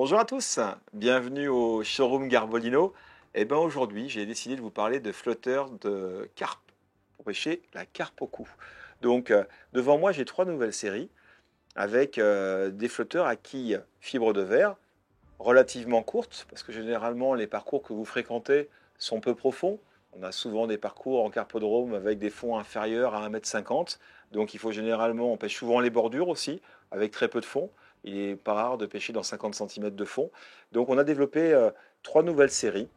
Bonjour à tous, bienvenue au showroom Garbolino. Et ben aujourd'hui, j'ai décidé de vous parler de flotteurs de carpe pour pêcher la carpe au cou. Donc devant moi, j'ai trois nouvelles séries avec des flotteurs à quilles fibre de verre relativement courtes parce que généralement les parcours que vous fréquentez sont peu profonds. On a souvent des parcours en carpodrome avec des fonds inférieurs à 1,50 m. Donc il faut généralement, on pêche souvent les bordures aussi avec très peu de fond. Il n'est pas rare de pêcher dans 50 cm de fond. Donc on a développé trois nouvelles séries,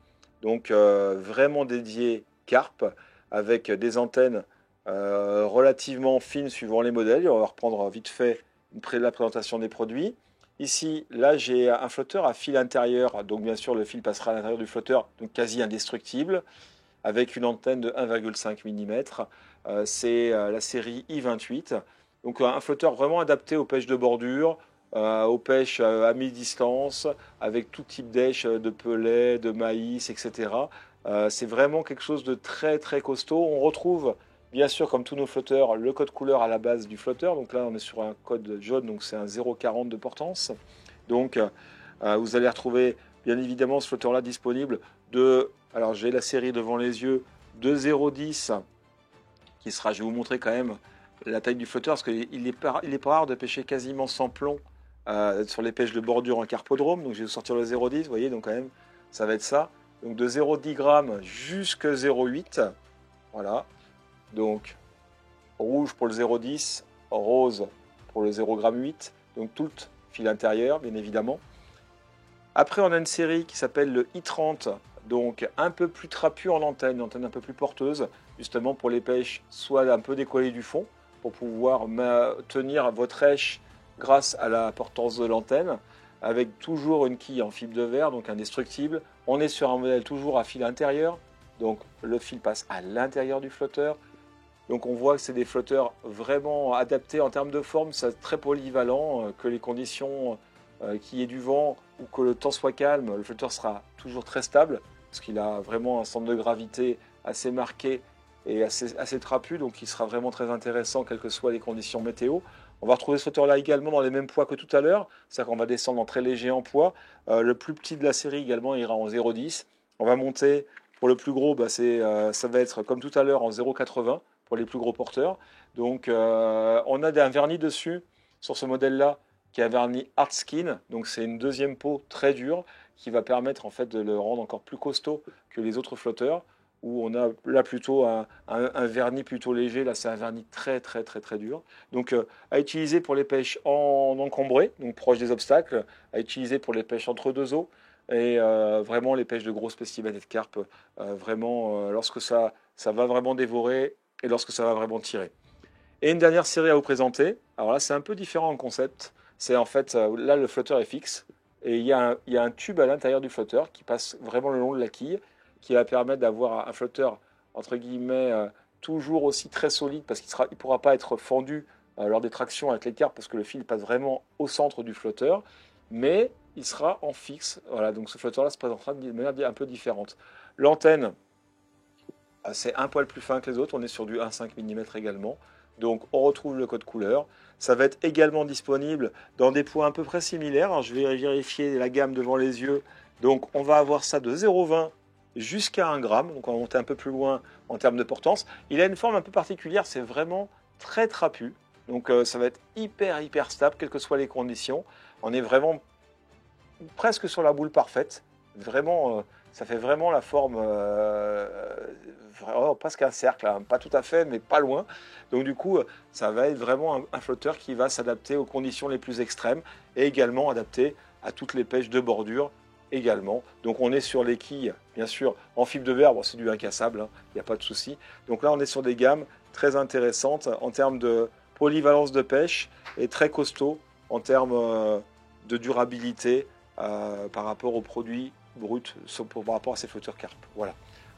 donc vraiment dédiées carpe, avec des antennes relativement fines suivant les modèles. On va reprendre vite fait la présentation des produits. Ici, là, j'ai un flotteur à fil intérieur, donc bien sûr le fil passera à l'intérieur du flotteur, donc quasi indestructible, avec une antenne de 1,5 mm. C'est la série I28, donc un flotteur vraiment adapté aux pêches de bordure, aux pêches à mi-distance, avec tout type d'èche, de pelets, de maïs, etc. C'est vraiment quelque chose de très très costaud. On retrouve, bien sûr, comme tous nos flotteurs, le code couleur à la base du flotteur. Donc là, on est sur un code jaune, donc c'est un 0,40 de portance. Donc vous allez retrouver, bien évidemment, ce flotteur-là disponible de... Alors j'ai la série devant les yeux de 0,10 qui sera, je vais vous montrer quand même la taille du flotteur, parce qu'il est pas rare de pêcher quasiment sans plomb sur les pêches de bordure en carpodrome. Donc je vais vous sortir le 0,10, vous voyez, donc quand même, ça va être ça. Donc de 0,10 g jusqu'à 0,8. Voilà. Donc rouge pour le 0,10, rose pour le 0,8 g. Donc tout fil intérieur, bien évidemment. Après, on a une série qui s'appelle le I30, donc un peu plus trapu en antenne, une antenne un peu plus porteuse, justement pour les pêches soit un peu décollées du fond, pour pouvoir tenir votre èche grâce à la portance de l'antenne, avec toujours une quille en fibre de verre, donc indestructible. On est sur un modèle toujours à fil intérieur, donc le fil passe à l'intérieur du flotteur. Donc on voit que c'est des flotteurs vraiment adaptés en termes de forme, c'est très polyvalent, que les conditions, qu'il y ait du vent ou que le temps soit calme, le flotteur sera toujours très stable, parce qu'il a vraiment un centre de gravité assez marqué et assez trapu, donc il sera vraiment très intéressant quelles que soient les conditions météo. On va retrouver ce flotteur-là également dans les mêmes poids que tout à l'heure, c'est-à-dire qu'on va descendre en très léger en poids. Le plus petit de la série également ira en 0,10. On va monter, pour le plus gros, ça va être comme tout à l'heure en 0,80 pour les plus gros porteurs. Donc on a un vernis dessus, sur ce modèle-là, qui est un vernis hard skin, donc c'est une deuxième peau très dure, qui va permettre en fait de le rendre encore plus costaud que les autres flotteurs, où on a là plutôt un vernis plutôt léger. Là c'est un vernis très très très très dur, donc à utiliser pour les pêches en encombré, donc proche des obstacles, à utiliser pour les pêches entre deux eaux, et vraiment les pêches de gros spécimens et de carpe, vraiment lorsque ça va vraiment dévorer et lorsque ça va vraiment tirer. Et une dernière série à vous présenter. Alors là c'est un peu différent en concept, c'est en fait là le flotteur est fixe, et il y a un tube à l'intérieur du flotteur qui passe vraiment le long de la quille, qui va permettre d'avoir un flotteur entre guillemets toujours aussi très solide, parce qu'il ne pourra pas être fendu lors des tractions avec les carpes, parce que le fil passe vraiment au centre du flotteur, mais il sera en fixe. Voilà, donc ce flotteur là se présentera de manière un peu différente. L'antenne, c'est un poil plus fin que les autres, on est sur du 1,5 mm également. Donc on retrouve le code couleur. Ça va être également disponible dans des poids à peu près similaires. Alors, je vais vérifier la gamme devant les yeux. Donc on va avoir ça de 0,20 jusqu'à 1 g. Donc on va monter un peu plus loin en termes de portance. Il a une forme un peu particulière, c'est vraiment très trapu. Donc ça va être hyper stable, quelles que soient les conditions. On est vraiment presque sur la boule parfaite. Vraiment, ça fait vraiment la forme, presque un cercle, hein. Pas tout à fait, mais pas loin. Donc du coup, ça va être vraiment un flotteur qui va s'adapter aux conditions les plus extrêmes, et également adapté à toutes les pêches de bordure également. Donc on est sur les quilles, bien sûr, en fibre de verre, bon, c'est du incassable, hein, il n'y a pas de souci. Donc là, on est sur des gammes très intéressantes en termes de polyvalence de pêche, et très costaud en termes de durabilité par rapport aux produits bruts, par rapport à ces flotteurs carpe. Voilà.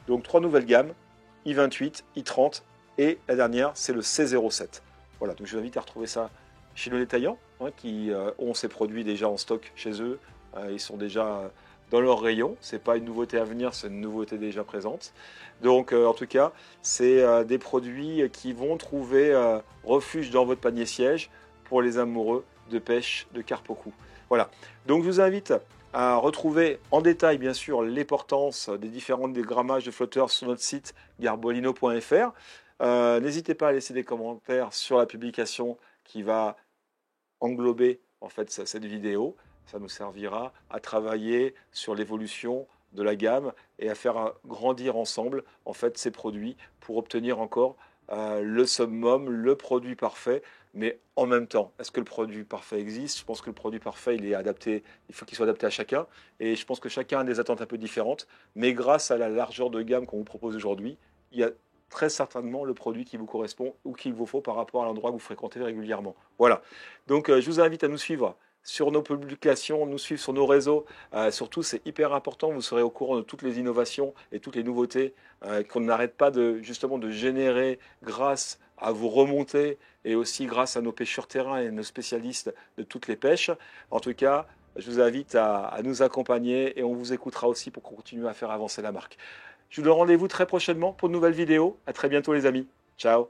Donc trois nouvelles gammes, I28, I30, et la dernière, c'est le C07. Voilà, donc je vous invite à retrouver ça chez nos détaillants, hein, qui ont ces produits déjà en stock chez eux. Ils sont déjà dans leur rayon. Ce n'est pas une nouveauté à venir, c'est une nouveauté déjà présente. Donc en tout cas, c'est des produits qui vont trouver refuge dans votre panier siège pour les amoureux de pêche de carpe au cou. Voilà, donc je vous invite à retrouver en détail, bien sûr, les portances des différents dégrammages de flotteurs sur notre site garbolino.fr. N'hésitez pas à laisser des commentaires sur la publication qui va englober en fait cette vidéo. Ça nous servira à travailler sur l'évolution de la gamme et à faire grandir ensemble en fait ces produits pour obtenir encore le summum, le produit parfait. Mais en même temps, est-ce que le produit parfait existe? Je pense que le produit parfait, il est adapté, il faut qu'il soit adapté à chacun. Et je pense que chacun a des attentes un peu différentes. Mais grâce à la largeur de gamme qu'on vous propose aujourd'hui, il y a très certainement le produit qui vous correspond ou qu'il vous faut par rapport à l'endroit que vous fréquentez régulièrement. Voilà. Donc, je vous invite à nous suivre sur nos publications, nous suivre sur nos réseaux. Surtout, c'est hyper important. Vous serez au courant de toutes les innovations et toutes les nouveautés qu'on n'arrête pas justement de générer grâce à vos remontées et aussi grâce à nos pêcheurs terrain et nos spécialistes de toutes les pêches. En tout cas, je vous invite à nous accompagner et on vous écoutera aussi pour continuer à faire avancer la marque. Je vous donne rendez-vous très prochainement pour de nouvelles vidéos. À très bientôt les amis. Ciao.